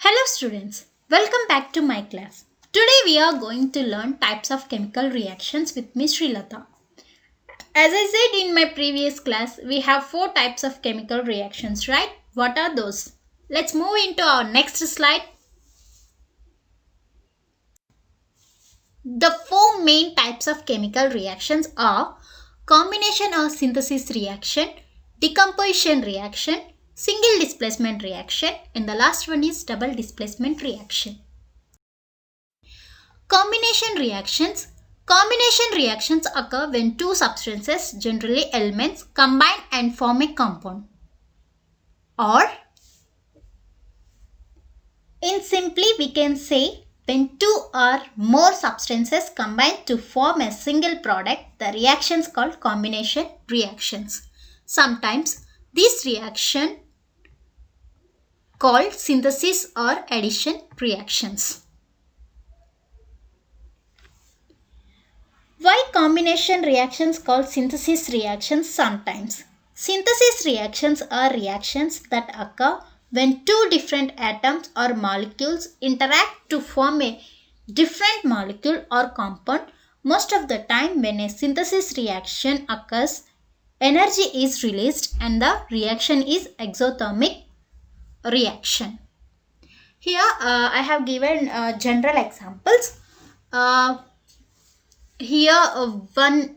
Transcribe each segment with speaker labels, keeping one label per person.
Speaker 1: Hello students, welcome back to my class. Today we are going to learn types of chemical reactions with Miss Srilata. As I said in my previous class, we have four types of chemical reactions, right? What are those? Let's move into our next slide. The four main types of chemical reactions are combination or synthesis reaction, decomposition reaction, single displacement reaction, and the last one is double displacement reaction. Combination reactions. Combination reactions occur when two substances, generally elements, combine and form a compound. Or, in simply, we can say when two or more substances combine to form a single product, the reactions called combination reactions. Sometimes this reaction called synthesis or addition reactions. Why combination reactions called synthesis reactions sometimes? Synthesis reactions are reactions that occur when two different atoms or molecules interact to form a different molecule or compound. Most of the time when a synthesis reaction occurs, energy is released and the reaction is exothermic reaction. Here I have given general examples. Uh, Here one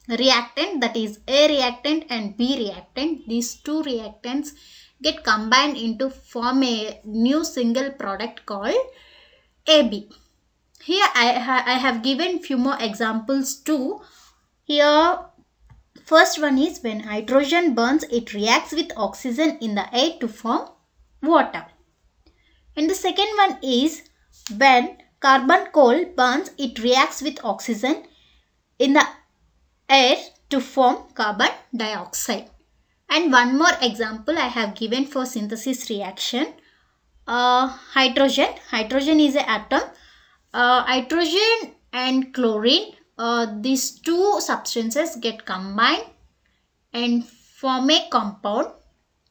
Speaker 1: reactant, that is A reactant and B reactant, these two reactants get combined into form a new single product called AB. Here I have given few more examples too. Here first one is when hydrogen burns, it reacts with oxygen in the air to form water. And the second one is when carbon coal burns, it reacts with oxygen in the air to form carbon dioxide. And one more example I have given for synthesis reaction. Hydrogen is an atom. Hydrogen and chlorine, these two substances get combined and form a compound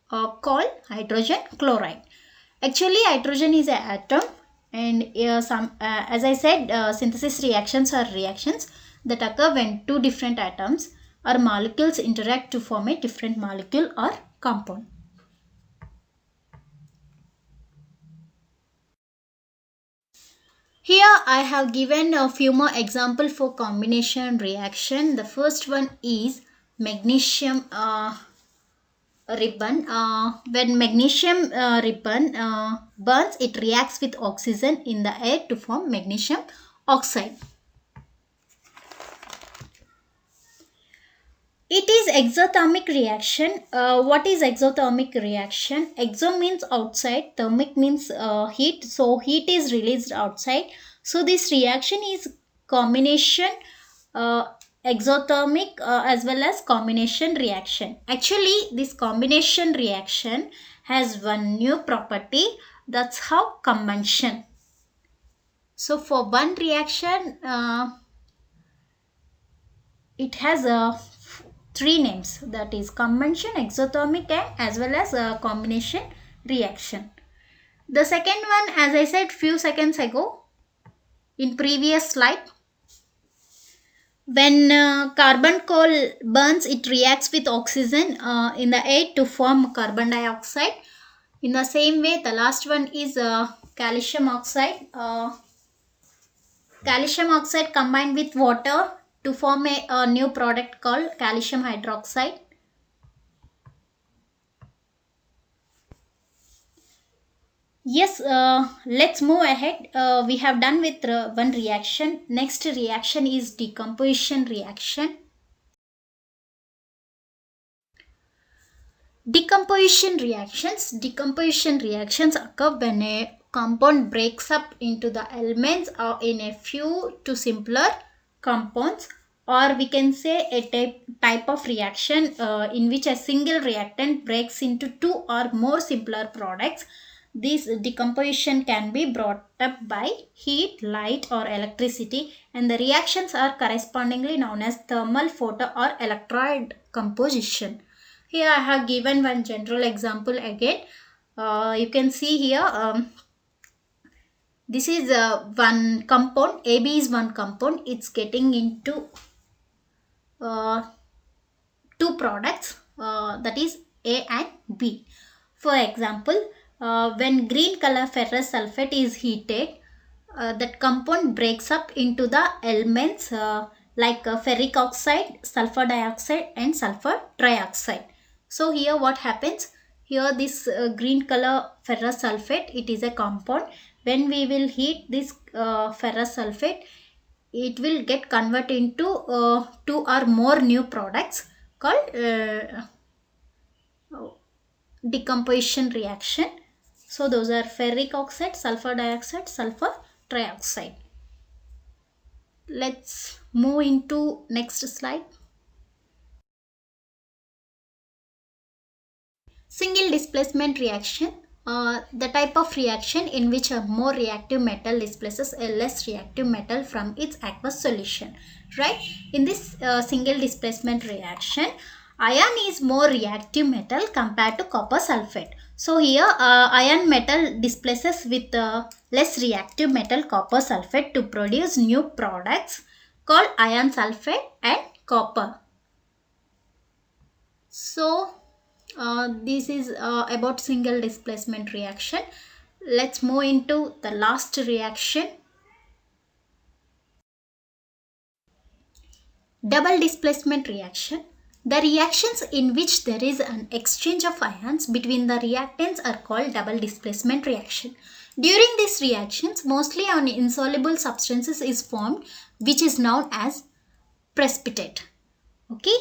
Speaker 1: called hydrogen chloride. Actually, hydrogen is an atom, and as I said, synthesis reactions are reactions that occur when two different atoms or molecules interact to form a different molecule or compound. Here I have given a few more examples for combination reaction. The first one is magnesium ribbon. When magnesium ribbon burns, it reacts with oxygen in the air to form magnesium oxide. It is exothermic reaction. What is exothermic reaction? Exo means outside, thermic means heat. So heat is released outside. So this reaction is combination exothermic as well as combination reaction. Actually, this combination reaction has one new property. That's how combustion. So for one reaction, it has three names, that is combustion, exothermic, and as well as a combination reaction. The second one, as I said few seconds ago in previous slide, when carbon coal burns, it reacts with oxygen in the air to form carbon dioxide. In the same way, the last one is calcium oxide. Calcium oxide combined with water to form a new product called calcium hydroxide. Yes, let's move ahead. We have done with one reaction. Next reaction is decomposition reaction. Decomposition reactions occur when a compound breaks up into the elements or in a few to simpler compounds, or we can say a type of reaction in which a single reactant breaks into two or more simpler products. This decomposition can be brought up by heat, light or electricity, and the reactions are correspondingly known as thermal, photo or electrolyte composition. Here I have given one general example again. You can see here This is one compound. AB is one compound. It's getting into uh, two products, that is A and B. For example, when green color ferrous sulfate is heated, that compound breaks up into the elements like ferric oxide, sulfur dioxide and sulfur trioxide. So here what happens? Here this green color ferrous sulfate, it is a compound. When we will heat this ferrous sulfate, it will get converted into two or more new products called decomposition reaction. So those are ferric oxide, sulfur dioxide, sulfur trioxide. Let's move into next slide. Single displacement reaction, the type of reaction in which a more reactive metal displaces a less reactive metal from its aqueous solution. Right? In this single displacement reaction, iron is more reactive metal compared to copper sulfate. So here iron metal displaces with less reactive metal copper sulfate to produce new products called iron sulfate and copper. So this is about single displacement reaction. Let's move into the last reaction, double displacement reaction. The reactions in which there is an exchange of ions between the reactants are called double displacement reaction. During these reactions, mostly an insoluble substances is formed which is known as precipitate. Okay,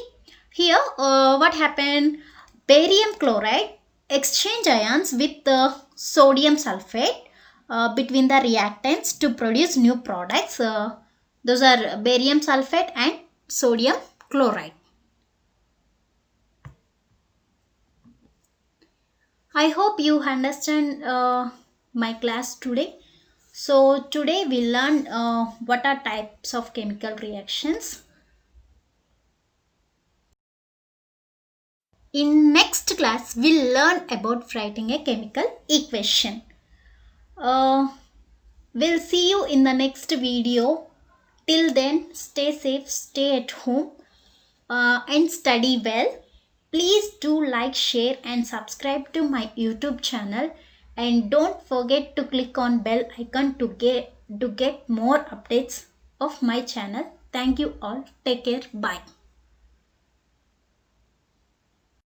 Speaker 1: here what happened? Barium chloride exchange ions with the sodium sulfate between the reactants to produce new products. Those are barium sulfate and sodium chloride. I hope you understand my class today. So today we learned what are types of chemical reactions. In next class, we'll learn about writing a chemical equation. Uh, we'll see you in the next video. Till then, stay safe, stay at home, and study well. Please do like, share, and subscribe to my YouTube channel. And don't forget to click on bell icon to get more updates of my channel. Thank you all. Take care. Bye.